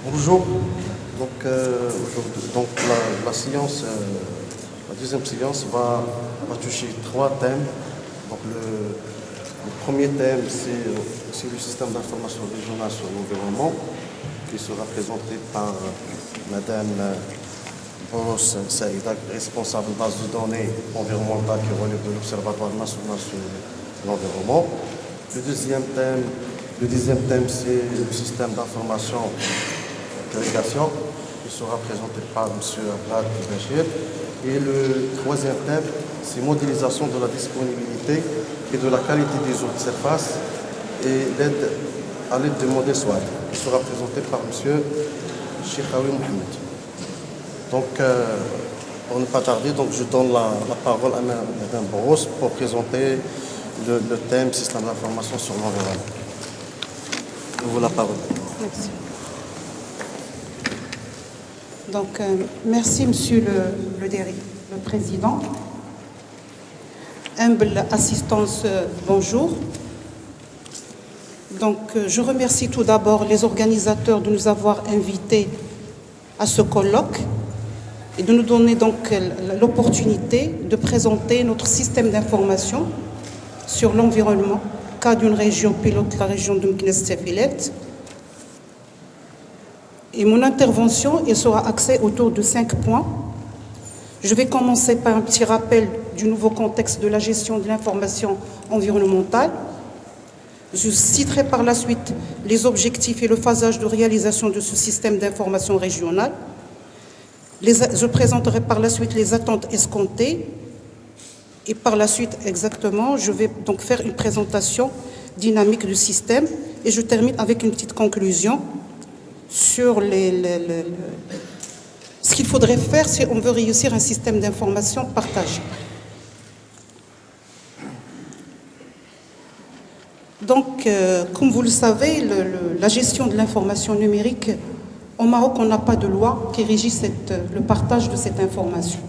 Bonjour. Donc, la séance, la deuxième séance va toucher trois thèmes. Donc, le premier thème, c'est le système d'information régional sur l'environnement, qui sera présenté par Madame Boros Saïda, responsable de base de données environnementales qui relève de l'Observatoire national sur l'environnement. Le deuxième thème, c'est le système d'information délégation qui sera présenté par M. Abdel Bachir. Et le troisième thème, c'est modélisation de la disponibilité et de la qualité des eaux de surface et à l'aide de modèles SWOT qui sera présenté par M. Cheikhaoui Mohamed. Donc, pour ne pas tarder, je donne la parole à Mme Boros pour présenter le thème système d'information sur l'environnement. Je vous la parole. Merci. Donc, merci, Monsieur le Président. Humble assistance, bonjour. Donc, je remercie tout d'abord les organisateurs de nous avoir invités à ce colloque et de nous donner donc l'opportunité de présenter notre système d'information sur l'environnement, cas d'une région pilote, la région de Meknès-Tefillet. Et mon intervention sera axée autour de 5 points. Je vais commencer par un petit rappel du nouveau contexte de la gestion de l'information environnementale. Je citerai par la suite les objectifs et le phasage de réalisation de ce système d'information régional. Je présenterai par la suite les attentes escomptées. Et par la suite, exactement, je vais donc faire une présentation dynamique du système. Et je termine avec une petite conclusion sur ce qu'il faudrait faire si on veut réussir un système d'information partagé. Donc, comme vous le savez, la gestion de l'information numérique, au Maroc, on n'a pas de loi qui régit le partage de cette information.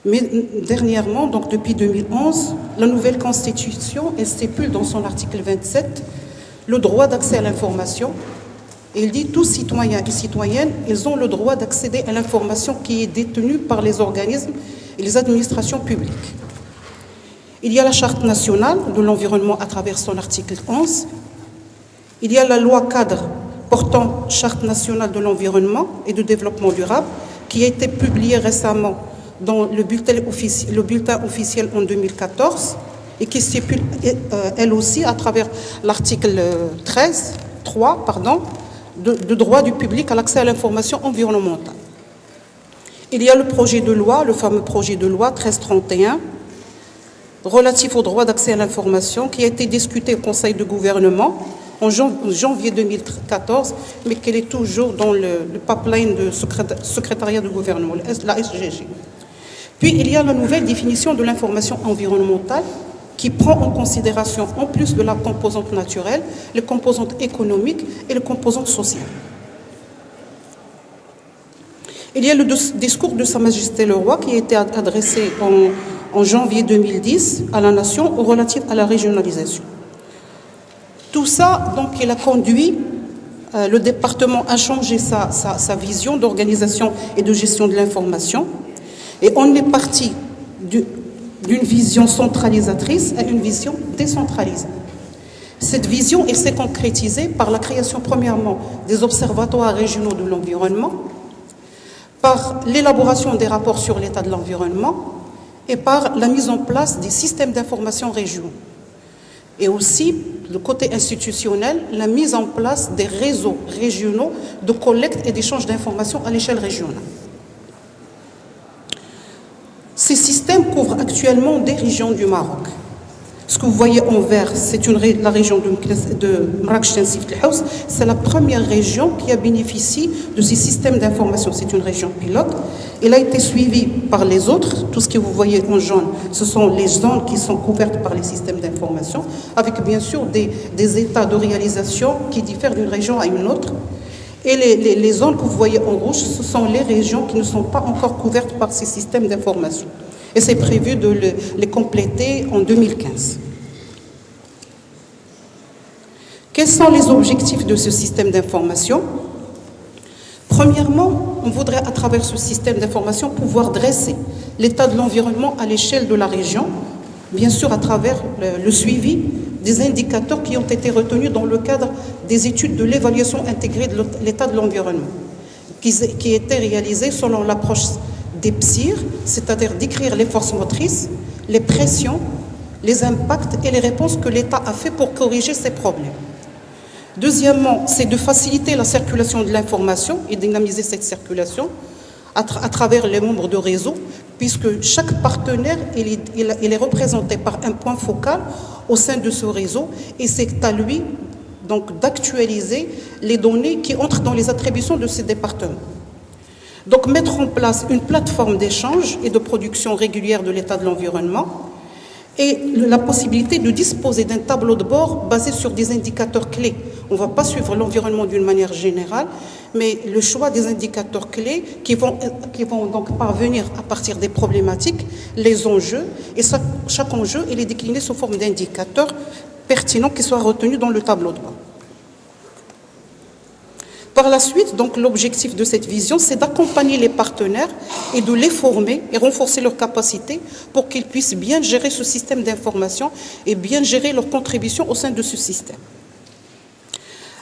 Mais dernièrement, donc depuis 2011, la nouvelle Constitution, elle stipule dans son article 27 le droit d'accès à l'information. Et il dit tous citoyens et citoyennes, ils ont le droit d'accéder à l'information qui est détenue par les organismes et les administrations publiques. Il y a la Charte nationale de l'environnement à travers son article 11. Il y a la loi cadre portant Charte nationale de l'environnement et du développement durable qui a été publiée récemment dans le bulletin officiel en 2014 et qui stipule elle aussi à travers l'article 3, de droit du public à l'accès à l'information environnementale. Il y a le projet de loi, le fameux projet de loi 1331, relatif au droit d'accès à l'information, qui a été discuté au Conseil de gouvernement en janvier 2014, mais qu'elle est toujours dans le pipeline de secrétariat de gouvernement, la SGG. Puis il y a la nouvelle définition de l'information environnementale, qui prend en considération, en plus de la composante naturelle, les composantes économiques et les composantes sociales. Il y a le discours de Sa Majesté le Roi qui a été adressé en janvier 2010 à la nation relatif à la régionalisation. Tout ça, donc, il a conduit le département à changer sa vision d'organisation et de gestion de l'information. Et on est parti d'une vision centralisatrice à une vision décentralisée. Cette vision s'est concrétisée par la création, premièrement, des observatoires régionaux de l'environnement, par l'élaboration des rapports sur l'état de l'environnement et par la mise en place des systèmes d'information régionaux. Et aussi, le côté institutionnel, la mise en place des réseaux régionaux de collecte et d'échange d'informations à l'échelle régionale. Ces systèmes couvrent actuellement des régions du Maroc. Ce que vous voyez en vert, c'est la région de Marrakech-Tensift-el-Haouz. C'est la première région qui a bénéficié de ces systèmes d'information. C'est une région pilote. Elle a été suivie par les autres. Tout ce que vous voyez en jaune, ce sont les zones qui sont couvertes par les systèmes d'information, avec bien sûr des états de réalisation qui diffèrent d'une région à une autre. Et les zones que vous voyez en rouge, ce sont les régions qui ne sont pas encore couvertes par ces systèmes d'information. Et c'est prévu de les compléter en 2015. Quels sont les objectifs de ce système d'information? Premièrement, on voudrait à travers ce système d'information pouvoir dresser l'état de l'environnement à l'échelle de la région, bien sûr à travers le suivi des indicateurs qui ont été retenus dans le cadre des études de l'évaluation intégrée de l'état de l'environnement, qui étaient réalisées selon l'approche des PSIR, c'est-à-dire décrire les forces motrices, les pressions, les impacts et les réponses que l'État a fait pour corriger ces problèmes. Deuxièmement, c'est de faciliter la circulation de l'information et dynamiser cette circulation à travers les membres de réseau, puisque chaque partenaire il est représenté par un point focal au sein de ce réseau, et c'est à lui donc d'actualiser les données qui entrent dans les attributions de ces départements. Donc mettre en place une plateforme d'échange et de production régulière de l'état de l'environnement, et la possibilité de disposer d'un tableau de bord basé sur des indicateurs clés. On ne va pas suivre l'environnement d'une manière générale, mais le choix des indicateurs clés qui vont donc parvenir à partir des problématiques, les enjeux, et chaque enjeu il est décliné sous forme d'indicateurs pertinents qui soient retenus dans le tableau de bord. Par la suite, donc, l'objectif de cette vision, c'est d'accompagner les partenaires et de les former et renforcer leurs capacités pour qu'ils puissent bien gérer ce système d'information et bien gérer leur contribution au sein de ce système.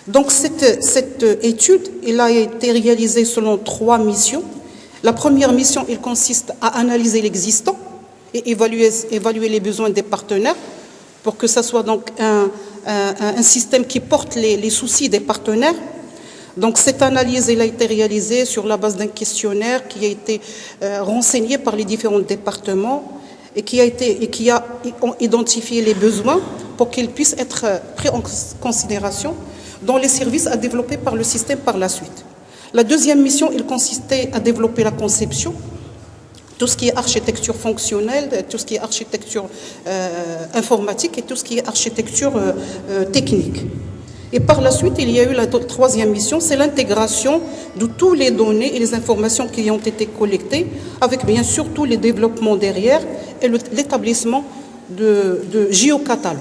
Donc, cette étude, elle a été réalisée selon 3 missions. La première mission, elle consiste à analyser l'existant et évaluer les besoins des partenaires pour que ce soit donc un système qui porte les soucis des partenaires. Donc cette analyse elle a été réalisée sur la base d'un questionnaire qui a été renseigné par les différents départements et qui a identifié les besoins pour qu'ils puissent être pris en considération dans les services à développer par le système par la suite. La deuxième mission, il consistait à développer la conception, tout ce qui est architecture fonctionnelle, tout ce qui est architecture informatique et tout ce qui est architecture technique. Et par la suite, il y a eu la troisième mission, c'est l'intégration de toutes les données et les informations qui ont été collectées, avec bien sûr tous les développements derrière et l'établissement de géocatalogues.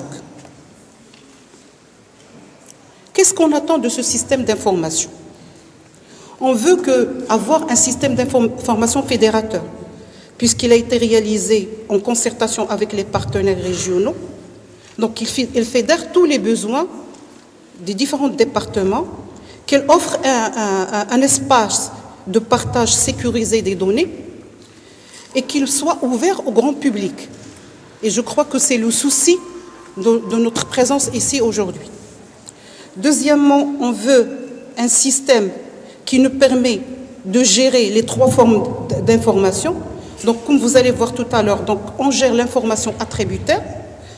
Qu'est-ce qu'on attend de ce système d'information? On veut avoir un système d'information fédérateur, puisqu'il a été réalisé en concertation avec les partenaires régionaux. Donc il fédère tous les besoins des différents départements, qu'elle offre un espace de partage sécurisé des données et qu'il soit ouvert au grand public. Et je crois que c'est le souci de notre présence ici aujourd'hui. Deuxièmement, on veut un système qui nous permet de gérer les 3 formes d'information. Donc, comme vous allez voir tout à l'heure, donc on gère l'information attributaire,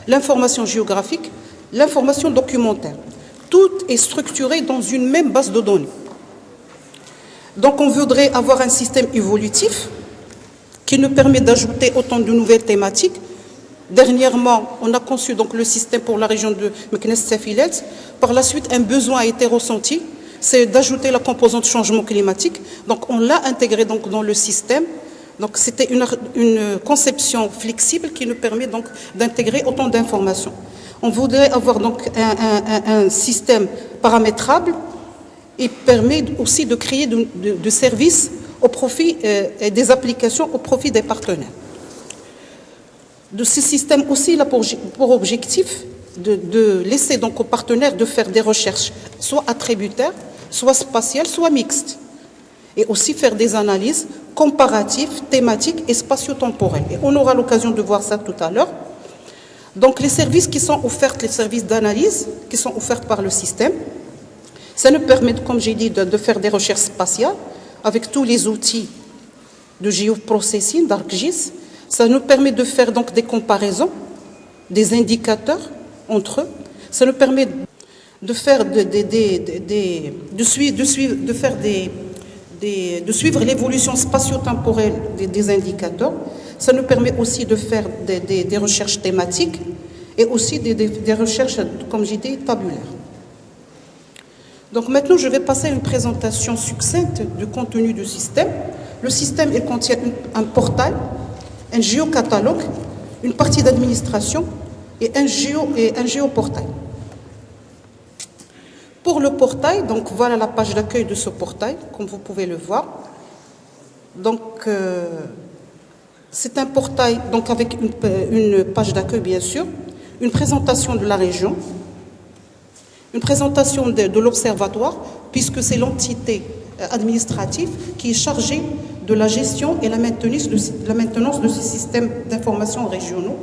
l'information géographique, l'information documentaire. Tout est structuré dans une même base de données. Donc on voudrait avoir un système évolutif qui nous permet d'ajouter autant de nouvelles thématiques. Dernièrement, on a conçu donc le système pour la région de Meknès-Safilet. Par la suite, un besoin a été ressenti, c'est d'ajouter la composante changement climatique. Donc on l'a intégré donc dans le système. Donc c'était une conception flexible qui nous permet donc d'intégrer autant d'informations. On voudrait avoir donc un système paramétrable et permet aussi de créer de services au profit et des applications au profit des partenaires. De ce système aussi, il a pour objectif de laisser donc aux partenaires de faire des recherches soit attributaires, soit spatiales, soit mixtes. Et aussi faire des analyses comparatives, thématiques et spatio-temporelles. Et on aura l'occasion de voir ça tout à l'heure. Donc les services qui sont offerts, les services d'analyse qui sont offerts par le système, ça nous permet, comme j'ai dit, de faire des recherches spatiales avec tous les outils de géoprocessing, d'ArcGIS. Ça nous permet de faire donc des comparaisons, des indicateurs entre eux. Ça nous permet de faire de suivre l'évolution spatio-temporelle des indicateurs. Ça nous permet aussi de faire des recherches thématiques et aussi des recherches, comme j'ai dit, tabulaires. Donc maintenant, je vais passer à une présentation succincte du contenu du système. Le système, il contient un portail, un géocatalogue, une partie d'administration et un géoportail. Pour le portail, donc voilà la page d'accueil de ce portail, comme vous pouvez le voir. Donc, c'est un portail donc avec une page d'accueil, bien sûr, une présentation de la région, une présentation de l'observatoire, puisque c'est l'entité administrative qui est chargée de la gestion et la maintenance de ces systèmes d'information régionaux.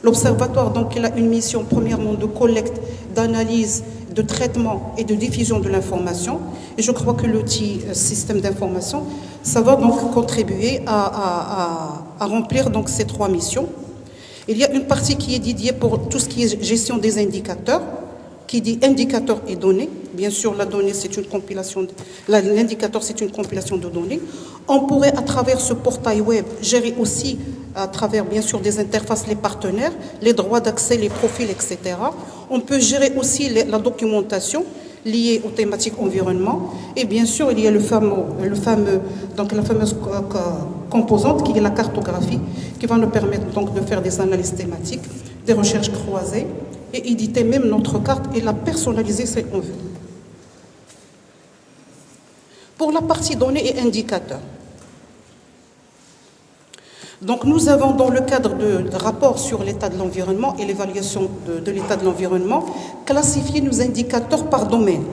L'observatoire, donc, il a une mission, premièrement, de collecte, d'analyse, de traitement et de diffusion de l'information. Et je crois que l'outil système d'information, ça va donc contribuer à remplir donc ces 3 missions. Il y a une partie qui est dédiée pour tout ce qui est gestion des indicateurs, qui dit indicateurs et données. Bien sûr, la donnée, c'est une compilation, l'indicateur, c'est une compilation de données. On pourrait, à travers ce portail web, gérer aussi, à travers, bien sûr, des interfaces, les partenaires, les droits d'accès, les profils, etc. On peut gérer aussi la documentation liée aux thématiques environnement. Et bien sûr, il y a donc la fameuse composante qui est la cartographie, qui va nous permettre donc de faire des analyses thématiques, des recherches croisées, et éditer même notre carte et la personnaliser si on veut. Pour la partie données et indicateurs, donc nous avons dans le cadre de rapport sur l'état de l'environnement et l'évaluation de l'état de l'environnement, classifié nos indicateurs par domaine.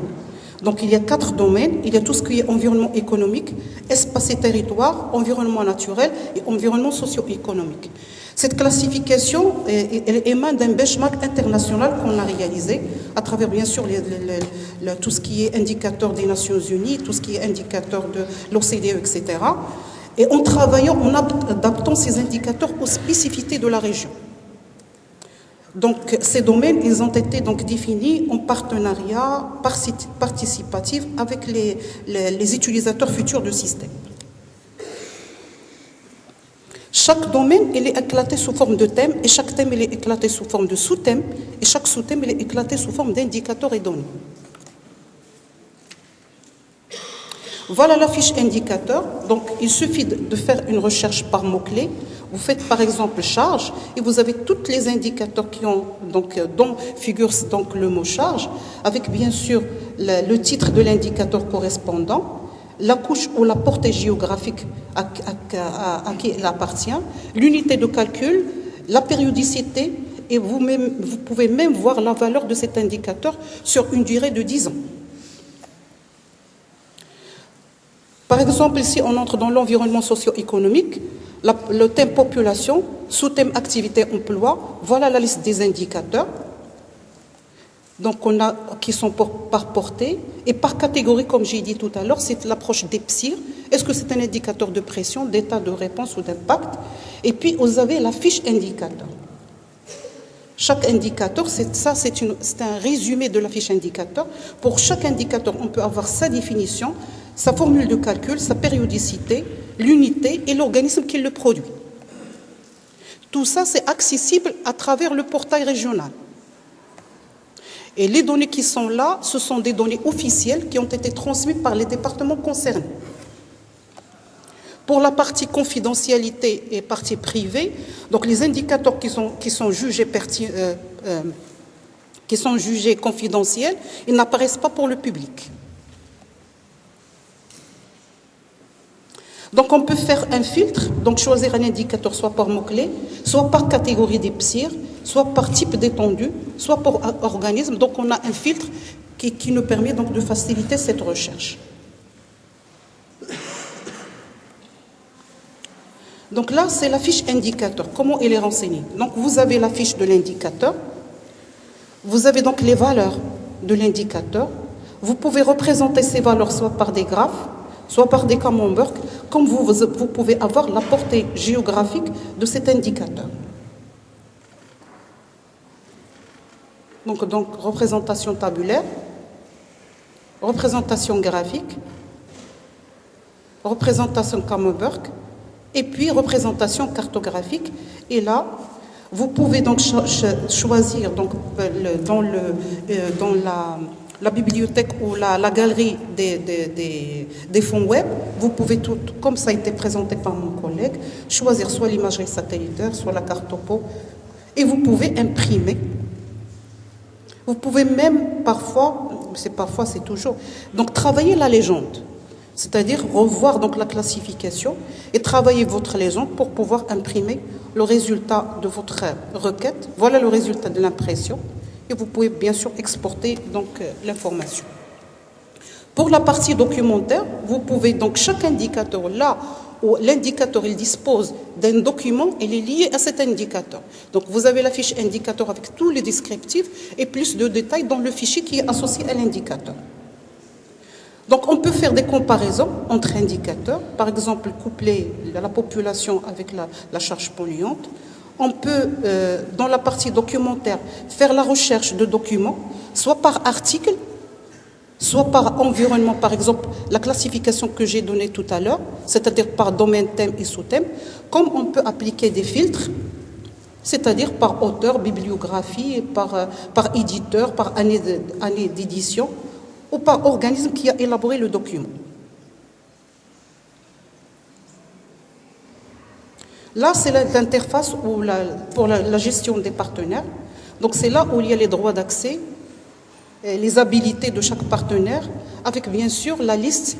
Donc il y a 4 domaines, il y a tout ce qui est environnement économique, espace et territoire, environnement naturel et environnement socio-économique. Cette classification elle émane d'un benchmark international qu'on a réalisé à travers bien sûr tout ce qui est indicateur des Nations Unies, tout ce qui est indicateur de l'OCDE, etc. Et en travaillant, en adaptant ces indicateurs aux spécificités de la région. Donc ces domaines, ils ont été donc définis en partenariat participatif avec les utilisateurs futurs du système. Chaque domaine, il est éclaté sous forme de thème, et chaque thème, il est éclaté sous forme de sous-thème, et chaque sous-thème, il est éclaté sous forme d'indicateurs et données. Voilà la fiche indicateur. Donc, il suffit de faire une recherche par mots-clés. Vous faites par exemple charge, et vous avez tous les indicateurs dont figure donc le mot charge, avec bien sûr le titre de l'indicateur correspondant, la couche ou la portée géographique à qui il appartient, l'unité de calcul, la périodicité, et vous pouvez même voir la valeur de cet indicateur sur une durée de 10 ans. Par exemple, ici, on entre dans l'environnement socio-économique, le thème population, sous-thème activité emploi, voilà la liste des indicateurs. Donc, on a qui sont par portée et par catégorie, comme j'ai dit tout à l'heure, c'est l'approche d'EPSIR. Est-ce que c'est un indicateur de pression, d'état de réponse ou d'impact? Et puis, vous avez la fiche indicateur. Chaque indicateur, c'est un résumé de la fiche indicateur. Pour chaque indicateur, on peut avoir sa définition, sa formule de calcul, sa périodicité, l'unité et l'organisme qui le produit. Tout ça, c'est accessible à travers le portail régional. Et les données qui sont là, ce sont des données officielles qui ont été transmises par les départements concernés. Pour la partie confidentialité et partie privée, donc les indicateurs qui sont jugés confidentiels, ils n'apparaissent pas pour le public. Donc on peut faire un filtre, donc choisir un indicateur soit par mot-clé, soit par catégorie d'EPSIR, soit par type d'étendue, soit par organisme. Donc on a un filtre qui nous permet donc de faciliter cette recherche. Donc là, c'est la fiche indicateur. Comment elle est renseignée? Donc vous avez la fiche de l'indicateur, vous avez donc les valeurs de l'indicateur. Vous pouvez représenter ces valeurs soit par des graphes, soit par des camemberts, comme vous pouvez avoir la portée géographique de cet indicateur. Donc représentation tabulaire, représentation graphique, représentation camembert, et puis représentation cartographique. Et là, vous pouvez donc choisir donc, dans la bibliothèque ou la galerie des fonds web, vous pouvez tout, comme ça a été présenté par mon collègue, choisir soit l'imagerie satellitaire, soit la carte topo, et vous pouvez imprimer. Vous pouvez même parfois parfois, c'est toujours. Donc, travaillez la légende, c'est-à-dire revoir donc la classification et travailler votre légende pour pouvoir imprimer le résultat de votre requête. Voilà le résultat de l'impression. Et vous pouvez bien sûr exporter donc l'information. Pour la partie documentaire, vous pouvez donc chaque indicateur, là où l'indicateur il dispose d'un document, il est lié à cet indicateur. Donc vous avez la fiche indicateur avec tous les descriptifs et plus de détails dans le fichier qui est associé à l'indicateur. Donc on peut faire des comparaisons entre indicateurs, par exemple coupler la population avec la charge polluante. On peut, dans la partie documentaire, faire la recherche de documents, soit par article, soit par environnement, par exemple la classification que j'ai donnée tout à l'heure, c'est-à-dire par domaine, thème et sous-thème, comme on peut appliquer des filtres, c'est-à-dire par auteur, bibliographie, par éditeur, par année d'édition, ou par organisme qui a élaboré le document. Là, c'est l'interface pour la gestion des partenaires. Donc, c'est là où il y a les droits d'accès, les habilités de chaque partenaire, avec bien sûr la liste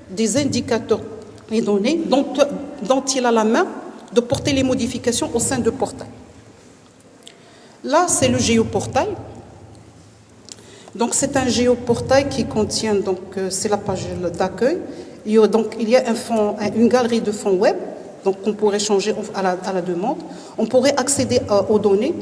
des indicateurs et données dont il a la main de porter les modifications au sein de portail. Là, c'est le géoportail. Donc, c'est un géoportail qui contient, donc, c'est la page d'accueil. Il y a une galerie de fonds web, donc on pourrait changer à la demande. On pourrait accéder aux données.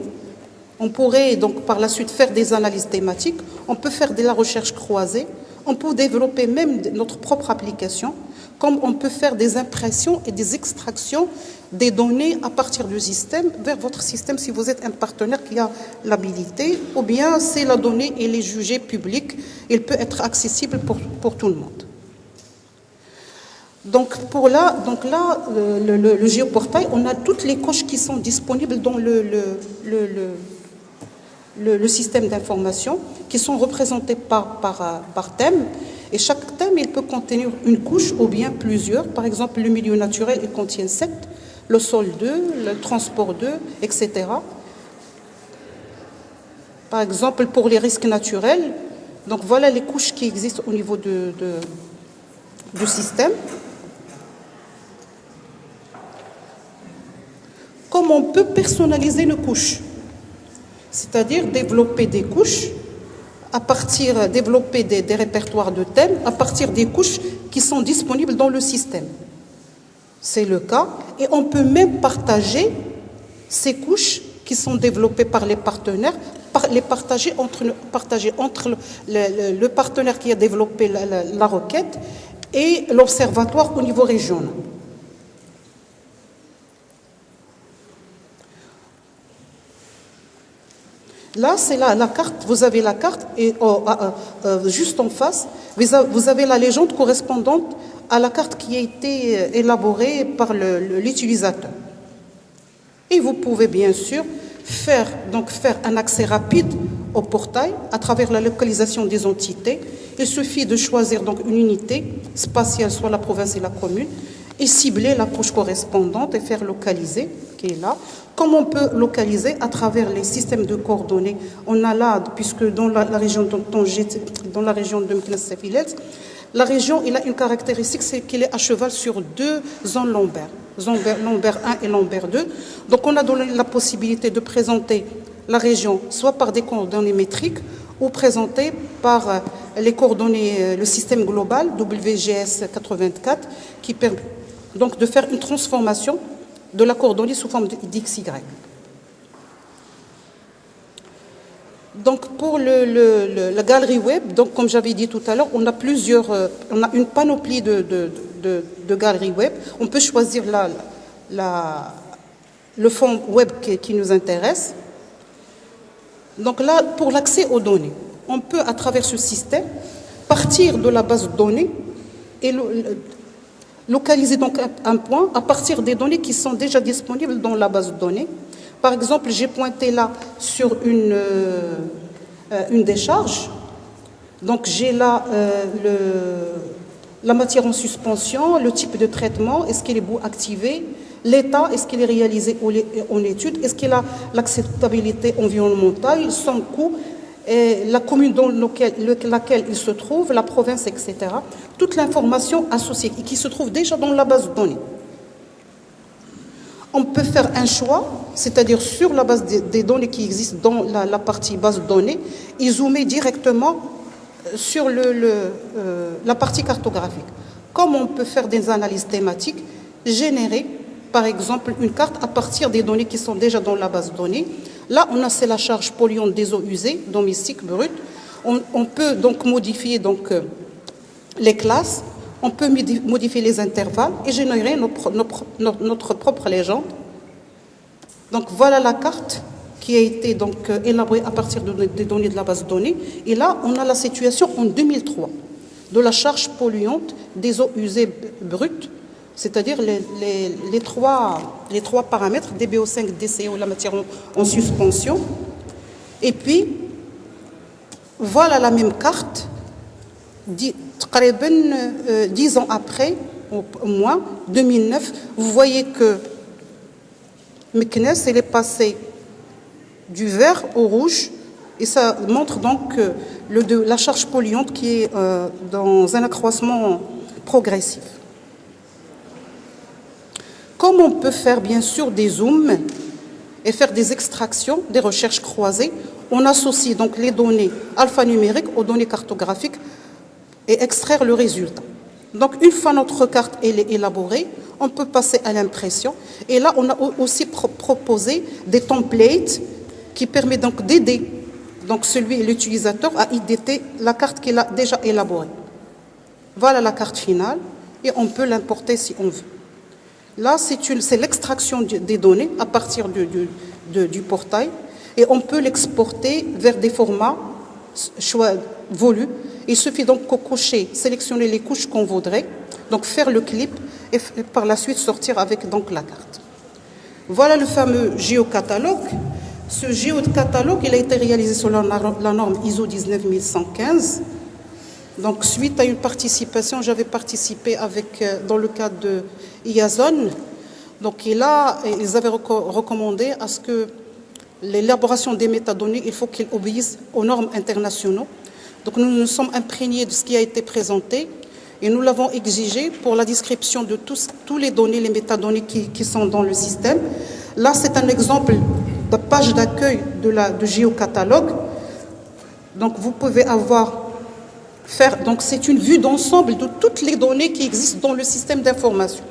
On pourrait donc par la suite faire des analyses thématiques. On peut faire de la recherche croisée. On peut développer même notre propre application, comme on peut faire des impressions et des extractions des données à partir du système vers votre système si vous êtes un partenaire qui a l'habilité, ou bien si la donnée elle est jugée publique, elle peut être accessible pour tout le monde. Donc là, le géoportail, on a toutes les couches qui sont disponibles dans le système d'information, qui sont représentées par thème. Et chaque thème, il peut contenir une couche ou bien plusieurs. Par exemple, le milieu naturel, il contient 7, le sol 2, le transport 2, etc. Par exemple, pour les risques naturels, donc voilà les couches qui existent au niveau du système. Comme on peut personnaliser une couche, c'est-à-dire développer des couches, développer des répertoires de thèmes à partir des couches qui sont disponibles dans le système. C'est le cas. Et on peut même partager ces couches qui sont développées par les partenaires, les partager entre le partenaire qui a développé la requête et l'observatoire au niveau régional. Là, c'est la carte, vous avez la carte et juste en face, vous avez la légende correspondante à la carte qui a été élaborée par l'utilisateur. Et vous pouvez bien sûr faire un accès rapide au portail à travers la localisation des entités. Il suffit de choisir donc une unité spatiale, soit la province et la commune, et cibler la couche correspondante et faire localiser, qui est là. Comme on peut localiser à travers les systèmes de coordonnées, on a là, puisque dans la région de Meknès-Sefilez, la région il a une caractéristique, c'est qu'il est à cheval sur 2 zones lombaires, lombaire 1 et lombaire 2. Donc on a donné la possibilité de présenter la région soit par des coordonnées métriques ou présentées par les coordonnées, le système global WGS 84 qui permet donc de faire une transformation de la coordonnée sous forme d'XY. Donc pour la galerie web, donc comme j'avais dit tout à l'heure, on a une panoplie de galeries web. On peut choisir le fond web qui nous intéresse. Donc là, pour l'accès aux données, on peut à travers ce système partir de la base de données et localiser donc un point à partir des données qui sont déjà disponibles dans la base de données. Par exemple, j'ai pointé là sur une décharge. Donc j'ai là la matière en suspension, le type de traitement, est-ce qu'il est activé, l'état, est-ce qu'il est réalisé en étude, est-ce qu'il a l'acceptabilité environnementale, son coût, et la commune dans laquelle il se trouve, la province, etc. Toute l'information associée et qui se trouve déjà dans la base de données. On peut faire un choix, c'est-à-dire sur la base des données qui existent dans la partie base de données, et zoomer directement sur la partie cartographique. Comme on peut faire des analyses thématiques, générer par exemple une carte à partir des données qui sont déjà dans la base de données. Là, on a c'est la charge polluante des eaux usées, domestiques, brutes. On peut donc modifier les classes, on peut modifier les intervalles et générer notre propre légende. Donc voilà la carte qui a été donc élaborée à partir des données de la base de données. Et là, on a la situation en 2003 de la charge polluante des eaux usées brutes, c'est-à-dire les trois paramètres, DBO5, DCO, la matière en suspension. Et puis, voilà la même carte, 10 ans après, au moins, 2009, vous voyez que Meknes, elle est passée du vert au rouge, et ça montre donc la charge polluante qui est dans un accroissement progressif. Comme on peut faire bien sûr des zooms et faire des extractions, des recherches croisées, on associe donc les données alphanumériques aux données cartographiques et extraire le résultat. Donc une fois notre carte elle est élaborée, on peut passer à l'impression. Et là, on a aussi proposé des templates qui permettent donc d'aider l'utilisateur à éditer la carte qu'il a déjà élaborée. Voilà la carte finale et on peut l'importer si on veut. Là, c'est l'extraction des données à partir du portail et on peut l'exporter vers des formats voulus. Il suffit donc de cocher, sélectionner les couches qu'on voudrait, donc faire le clip et par la suite sortir avec donc la carte. Voilà le fameux géocatalogue. Ce géocatalogue, il a été réalisé sur la norme ISO 19115. Donc, suite à une participation, j'avais participé dans le cadre de IAZON. Donc, et là, ils avaient recommandé à ce que l'élaboration des métadonnées, il faut qu'ils obéissent aux normes internationales. Donc, nous nous sommes imprégnés de ce qui a été présenté et nous l'avons exigé pour la description de tous les données, les métadonnées qui sont dans le système. Là, c'est un exemple de page d'accueil de géocatalogue. Donc, vous pouvez donc c'est une vue d'ensemble de toutes les données qui existent dans le système d'information.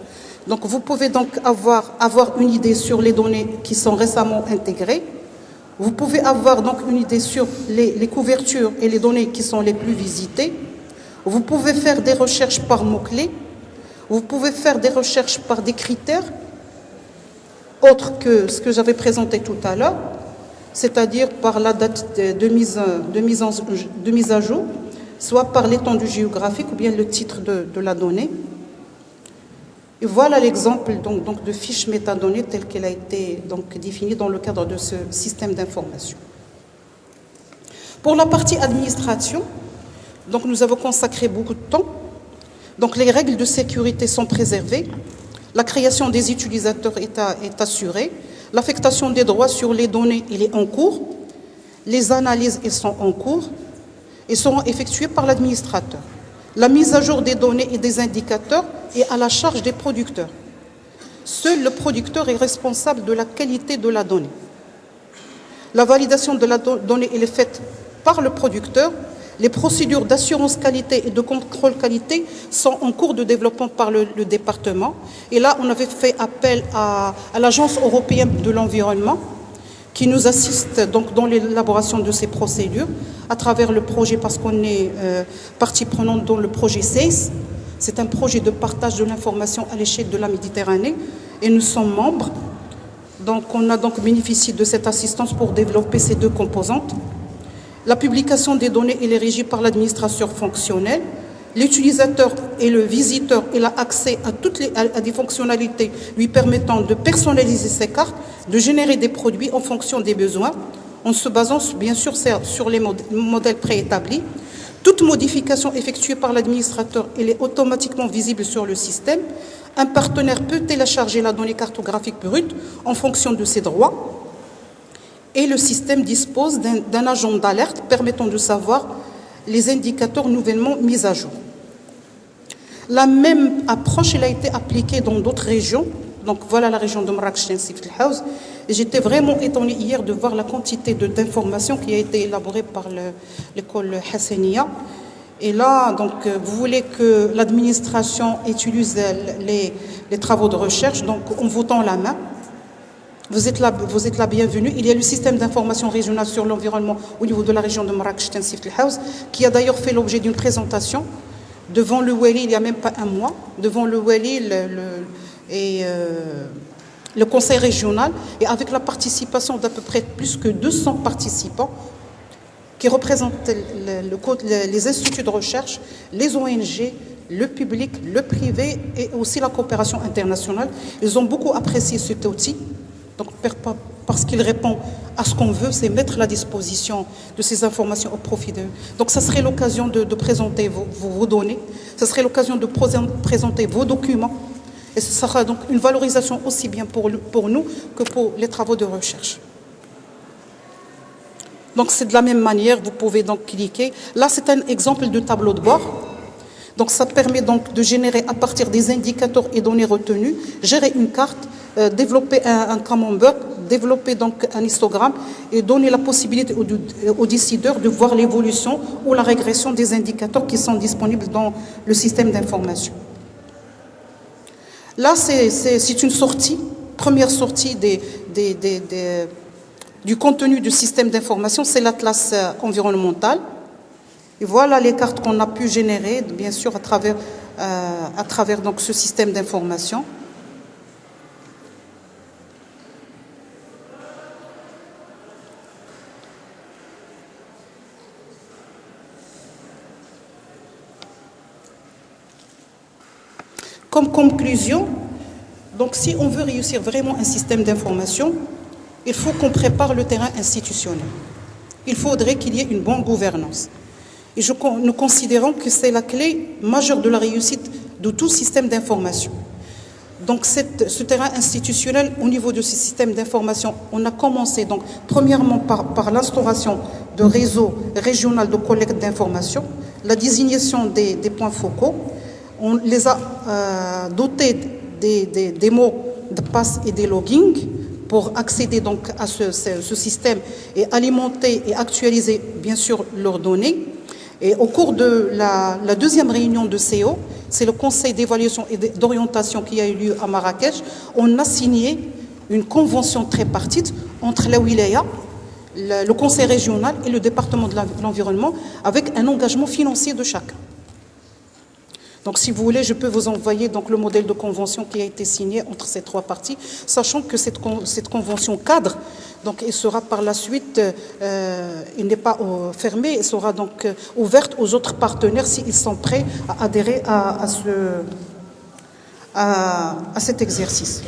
Donc vous pouvez donc avoir une idée sur les données qui sont récemment intégrées. Vous pouvez avoir donc une idée sur les couvertures et les données qui sont les plus visitées. Vous pouvez faire des recherches par mots-clés. Vous pouvez faire des recherches par des critères autres que ce que j'avais présenté tout à l'heure, c'est-à-dire par la date de mise à jour, soit par l'étendue géographique ou bien le titre de la donnée. Et voilà l'exemple donc de fiche métadonnée telle qu'elle a été donc définie dans le cadre de ce système d'information. Pour la partie administration, donc nous avons consacré beaucoup de temps. Donc les règles de sécurité sont préservées, la création des utilisateurs est assurée, l'affectation des droits sur les données il est en cours, les analyses elles sont en cours et seront effectuées par l'administrateur. La mise à jour des données et des indicateurs est à la charge des producteurs. Seul le producteur est responsable de la qualité de la donnée. La validation de la donnée elle est faite par le producteur. Les procédures d'assurance qualité et de contrôle qualité sont en cours de développement par le département. Et là, on avait fait appel à l'Agence européenne de l'environnement qui nous assiste donc dans l'élaboration de ces procédures à travers le projet, parce qu'on est partie prenante dans le projet CEIS. C'est un projet de partage de l'information à l'échelle de la Méditerranée et nous sommes membres. Donc on a donc bénéficié de cette assistance pour développer ces deux composantes. La publication des données est régie par l'administration fonctionnelle. L'utilisateur et le visiteur il a accès à des fonctionnalités lui permettant de personnaliser ses cartes, de générer des produits en fonction des besoins, en se basant bien sûr sur les modèles préétablis. Toute modification effectuée par l'administrateur elle est automatiquement visible sur le système. Un partenaire peut télécharger la donnée cartographique brute en fonction de ses droits. et le système dispose d'un agent d'alerte permettant de savoir les indicateurs nouvellement mis à jour. La même approche elle a été appliquée dans d'autres régions. Donc voilà la région de Marrakech et Sifet El Haouz. Et j'étais vraiment étonnée hier de voir la quantité d'informations qui a été élaborée par l'école Hassaniya. Et là, donc, vous voulez que l'administration utilise les travaux de recherche, donc en votant la main. Vous êtes la bienvenue. Il y a le système d'information régionale sur l'environnement au niveau de la région de Marrakech et Sifet El Haouz, qui a d'ailleurs fait l'objet d'une présentation devant le Wali il n'y a même pas un mois, devant le Wali le conseil régional, et avec la participation d'à peu près plus que 200 participants qui représentent les instituts de recherche, les ONG, le public, le privé et aussi la coopération internationale. Ils ont beaucoup apprécié cet outil, donc, parce qu'il répond à ce qu'on veut, c'est mettre à la disposition de ces informations au profit d'eux. Donc ça serait l'occasion de présenter vos données, ça serait l'occasion de présenter vos documents, et ce sera donc une valorisation aussi bien pour nous que pour les travaux de recherche. Donc c'est de la même manière, vous pouvez donc cliquer. Là, c'est un exemple de tableau de bord. Donc ça permet donc de générer à partir des indicateurs et données retenues, gérer une carte, développer un camembert, développer donc un histogramme et donner la possibilité aux décideurs de voir l'évolution ou la régression des indicateurs qui sont disponibles dans le système d'information. Là, c'est une sortie, première sortie du contenu du système d'information, c'est l'atlas environnemental. Et voilà les cartes qu'on a pu générer, bien sûr, à travers donc, ce système d'information. Comme conclusion, donc si on veut réussir vraiment un système d'information, il faut qu'on prépare le terrain institutionnel. Il faudrait qu'il y ait une bonne gouvernance. Et nous considérons que c'est la clé majeure de la réussite de tout système d'information. Donc ce terrain institutionnel, au niveau de ce système d'information, on a commencé donc premièrement par l'instauration de réseaux régionaux de collecte d'informations, la désignation des points focaux. On les a dotés des mots de passe et des logging pour accéder donc à ce système et alimenter et actualiser bien sûr leurs données. Et au cours de la deuxième réunion de CO, c'est le conseil d'évaluation et d'orientation qui a eu lieu à Marrakech, on a signé une convention tripartite entre la wilaya, le conseil régional et le département de l'environnement avec un engagement financier de chacun. Donc si vous voulez, je peux vous envoyer donc, le modèle de convention qui a été signé entre ces trois parties, sachant que cette convention cadre, donc, elle sera par la suite, il n'est pas fermée, elle sera donc ouverte aux autres partenaires s'ils sont prêts à adhérer à cet exercice.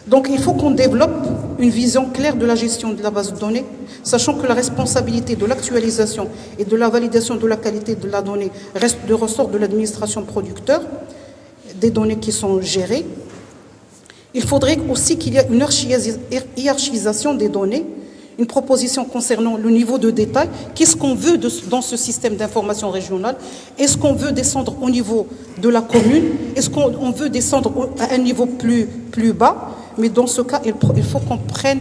Donc il faut qu'on développe une vision claire de la gestion de la base de données, sachant que la responsabilité de l'actualisation et de la validation de la qualité de la donnée reste de ressort de l'administration producteur des données qui sont gérées. Il faudrait aussi qu'il y ait une hiérarchisation des données, une proposition concernant le niveau de détail. Qu'est-ce qu'on veut dans ce système d'information régionale? Est-ce qu'on veut descendre au niveau de la commune? Est-ce qu'on veut descendre à un niveau plus bas? Mais dans ce cas, il faut qu'on prenne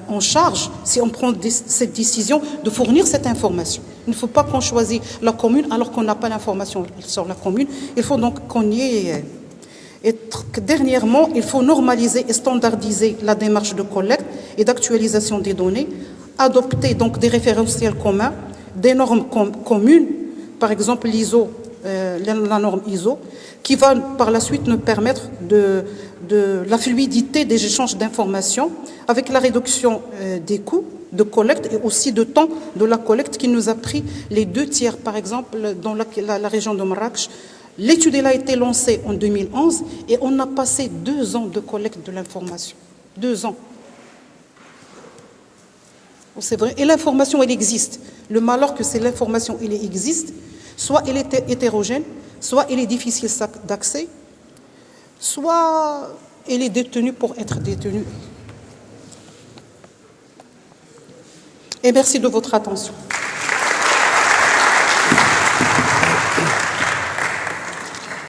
en charge, si on prend cette décision, de fournir cette information. Il ne faut pas qu'on choisisse la commune alors qu'on n'a pas l'information sur la commune. Il faut donc qu'on y ait... Et dernièrement, il faut normaliser et standardiser la démarche de collecte et d'actualisation des données, adopter donc des référentiels communs, des normes communes, par exemple l'ISO, la norme ISO, qui va par la suite nous permettre de la fluidité des échanges d'informations avec la réduction des coûts de collecte et aussi de temps de la collecte qui nous a pris les 2/3, par exemple, dans la région de Marrakech. L'étude a été lancée en 2011 et on a passé 2 ans de collecte de l'information. 2 ans. C'est vrai. Et l'information, elle existe. Le malheur que c'est l'information, elle existe. Soit elle est hétérogène, soit elle est difficile d'accès, soit elle est détenue pour être détenue. et merci de votre attention.